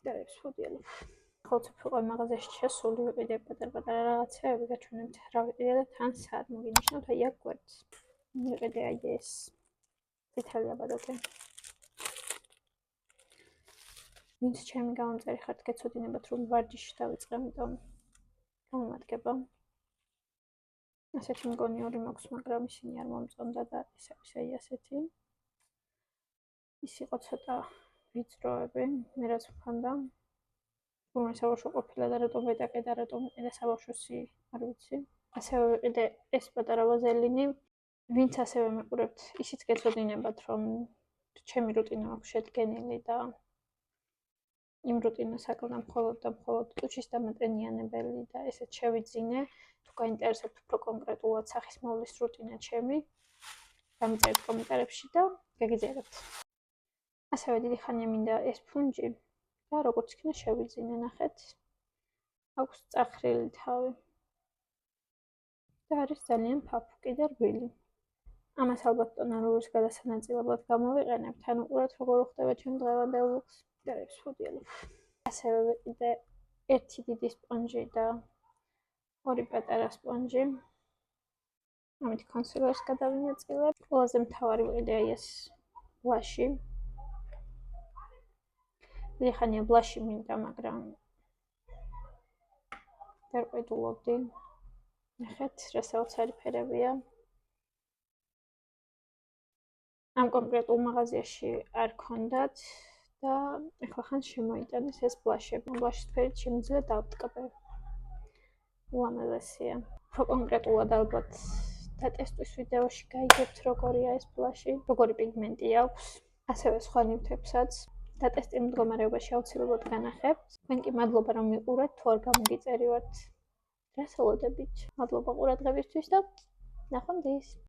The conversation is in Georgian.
დარებს ფოდიალო. ხოლმე ვიყავ მაღაზიაში შესული, ვიყიდე პატარ-პატარა რაღაცეები, გაჩვენებთ რა ვიყიდე და თან სად მოგინიშნოთ, აი აქ გვერდს. ვიყიდე აი ეს წითელი აბადოთი. ვინც ჩემი გამომწერი ხართ, გეცოდინებათ რომ ვარჯიში დავიწყე, ამიტომ გამომადგება. ასეთი მგონი ორი მაქვს, მაგრამ ისინი არ მომწონდა და ეს არის აი ასეთი. ის იყო ცოტა ვიწროები, მე რაც მქონდა. რომ საბავშვო ყოფილა და რატომ ვეტაკე და რატომ ვიყიდე საბავშვოსი, არ ვიცი. ასევე ვიყიდე ეს პატარა ვაზელინი. ვინც ასევე მიყურებთ, ისიც გეცოდინებათ, რომ ჩემი რუტინა აქვს შედგენილი და იმ რუტინას აკლდა მხოლოდ და მხოლოდ ტუჩის დამატენიანებელი და ესეც შევიძინე. თუ გაინტერესებთ უფრო კონკრეტულად სახის მოვლის რუტინა ჩემი, გამიწერეთ კომენტარებში და გაგიწერებთ. ასევე დიდი ხანია მინდა ეს ფუნჯი და როგორც იქნა შევიძინე, ნახეთ. აქვს წახრილი თავი. და არის ძალიან ფაფუკი და რბილი. ამას ალბათ ტონალურის გადასანაწილებლად გამოვიყენებთ, ან უყურეთ როგორ ხდება ჩემ დღევანდელ ლუკს. დარებს ფოდიალო. ასევე ვიყიდე ერთი დიდი სპონჯი და ორი პატარა სპონჯი. ამით კონსილერს გადავინაწილებ. ყველაზე მთავარი ვიყიდე აი ეს ბლაში. დიდი ხანია ბლაში მინდა, მაგრამ ვერ ყიდულობდი. ნახეთ, რა საოცარი ფერებია. ამ კონკრეტულ მაღაზიაში არ ქონდათ და ახლა ხან შემოიტანეს ეს ბლაშები. ბლაშის ფერით შემიძლია დავტკბე. უამალესია. ხო კონკრეტულად ალბათ დატესტვის ვიდეოში გაიგებთ როგორია ეს ბლაში, როგორი პიგმენტი აქვს, ასევე სხვა ნივთებსაც. დატესტილ მდგომარეობაში აუცილებლად განახებთ. თქვენ კი მადლობა რომ მიყურეთ, თუ არ გამოგიწერიოთ. რას ელოდებით? მადლობა ყურადღებისთვის და ნახვამდის.